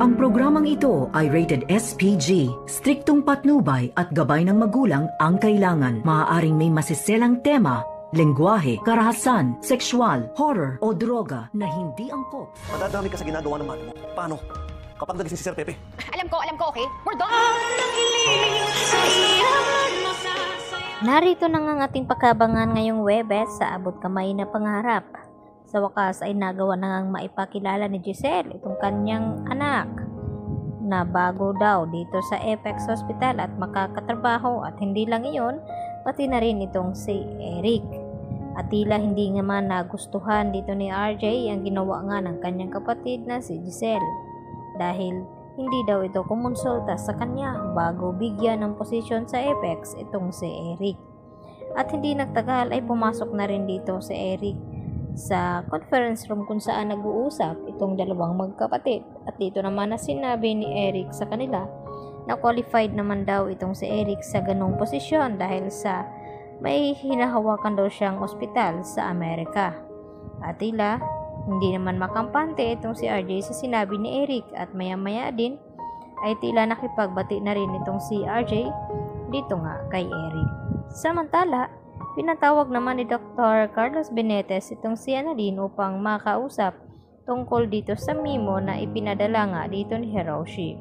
Ang programang ito ay rated SPG. Striktong patnubay at gabay ng magulang ang kailangan. Maaaring may masiselang tema, lengguwahe, karahasan, sexual, horror o droga na hindi angkop. Madadami ka sa ginagawa ng mano mo. Paano? Kapag nagising si Sir Pepe. Alam ko, okay? We're done! Narito na nga ating pagkabangan ngayong Webes sa abot kamay na pangarap. Sa wakas ay nagawa na ngang maipakilala ni Giselle itong kanyang anak na bago daw dito sa Apex Hospital at makakatrabaho, at hindi lang iyon, pati na rin itong si Eric. At tila hindi naman nagustuhan dito ni RJ ang ginawa nga ng kanyang kapatid na si Giselle, dahil hindi daw ito kumonsulta sa kanya bago bigyan ng posisyon sa Apex itong si Eric. At hindi nagtagal ay pumasok na rin dito si Eric sa conference room kung saan nag-uusap itong dalawang magkapatid. At dito naman na sinabi ni Eric sa kanila na qualified naman daw itong si Eric sa ganong posisyon dahil sa may hinahawakan daw siyang ospital sa Amerika. At tila hindi naman makampante itong si RJ sa sinabi ni Eric, at maya-maya din ay tila nakipagbati na rin itong si RJ dito nga kay Eric. Samantala, pinatawag naman ni Dr. Carlos Benitez itong si Annalyn upang makausap tungkol dito sa memo na ipinadala nga dito ni Hiroshi.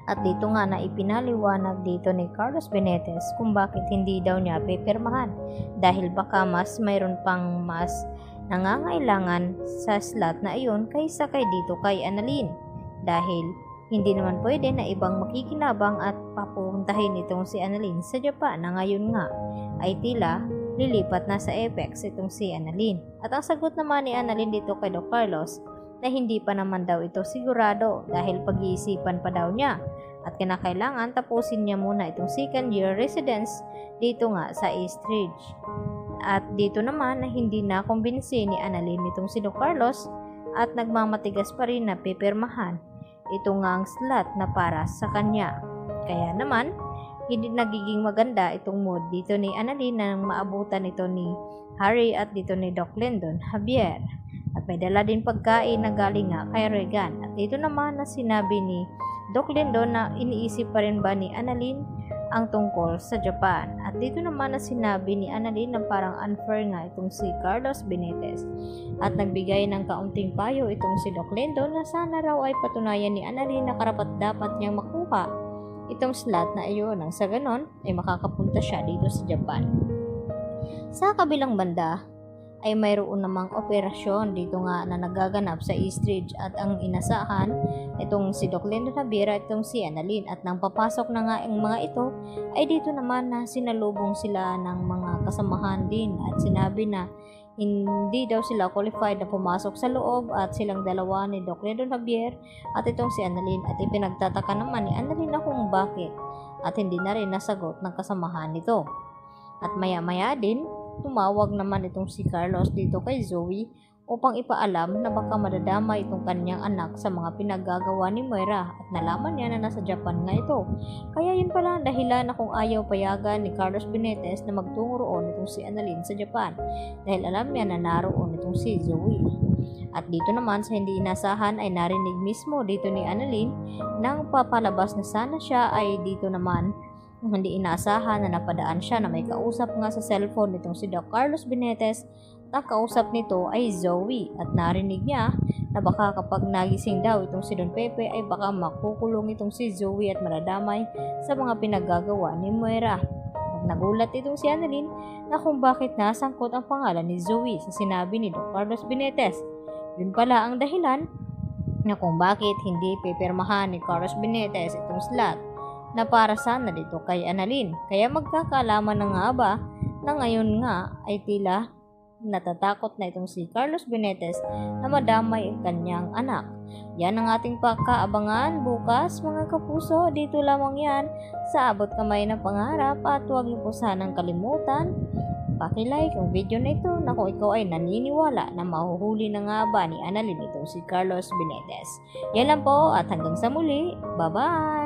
At dito nga na ipinaliwanag dito ni Carlos Benitez kung bakit hindi daw niya pipirmahan, dahil baka mas mayroon pang mas nangangailangan sa slot na iyon kaysa kay dito kay Annalyn, dahil hindi naman pwede na ibang makikinabang at papuntahin itong si Annalyn sa Japan na ngayon nga ay tila lilipat na sa Apex itong si Annalyn. At ang sagot naman ni Annalyn dito kay Doc Carlos na hindi pa naman daw ito sigurado dahil pag-iisipan pa daw niya at kinakailangan tapusin niya muna itong second year residence dito nga sa Eastridge. At dito naman na hindi na kumbinsi ni Annalyn itong si Doc Carlos at nagmamatigas pa rin na pipirmahan ito nga ang slot na para sa kanya. Kaya naman, hindi nagiging maganda itong mood dito ni Annalyn nang maabutan ito ni Harry at dito ni Doc Lyndon Javier. At may dala din pagkain na galing nga kay Regan. At dito naman na sinabi ni Doc Lyndon na iniisip pa rin ba ni Annalyn ang tungkol sa Japan. At dito naman na sinabi ni Annalyn na parang unfair nga itong si Carlos Benitez. At nagbigay ng kaunting payo itong si Doc Lyndon na sana raw ay patunayan ni Annalyn na karapat-dapat niyang makuha itong slot na iyon, nang sa ganon ay makakapunta siya dito sa Japan. Sa kabilang banda ay mayroon namang operasyon dito nga na nagaganap sa Eastridge, at ang inasahan itong si Doc Lyndon Javier at itong si Annalyn. At nang papasok na nga ang mga ito ay dito naman na sinalubong sila ng mga kasamahan din at sinabi na hindi daw sila qualified na pumasok sa loob, at silang dalawa ni Doc Lyndon Javier at itong si Annalyn. At ipinagtataka naman ni Annalyn na kung bakit at hindi na rin nasagot ng kasamahan nito. At maya-maya din tumawag naman itong si Carlos dito kay Zoe upang ipaalam na baka madadama itong kanyang anak sa mga pinaggagawa ni Moira, at nalaman niya na nasa Japan nga ito. Kaya yun pala ang dahilan na kung ayaw payagan ni Carlos Benitez na magtungo roon itong si Annalyn sa Japan, dahil alam niya na naroon itong si Zoe. At dito naman sa hindi inasahan ay narinig mismo dito ni Annalyn nang papalabas na sana siya ay dito naman hindi inaasahan na napadaan siya na may kausap nga sa cellphone nitong si Doc Carlos Benitez. Ang kausap nito ay Zoe, at narinig niya na baka kapag nagising daw itong si Don Pepe ay baka makukulong itong si Zoe at maradamay sa mga pinaggagawa ni Moira. At nagulat itong si Annalyn na kung bakit nasangkot ang pangalan ni Zoe sa sinabi ni Doc Carlos Benitez. Yun pala ang dahilan na kung bakit hindi pipirmahan ni Carlos Benitez itong slot na para sana dito kay Annalyn. Kaya magkakaalaman na nga ba na ngayon nga ay tila natatakot na itong si Carlos Benitez na madamay ang kanyang anak. Yan ang ating pagkaabangan bukas mga kapuso. Dito lamang yan sa Abot Kamay na Pangarap, at huwag niyo po sanang kalimutan paki-like ang video na ito na kung ikaw ay naniniwala na mahuhuli na nga ba ni Annalyn itong si Carlos Benitez. Yan lang po, at hanggang sa muli. Bye-bye!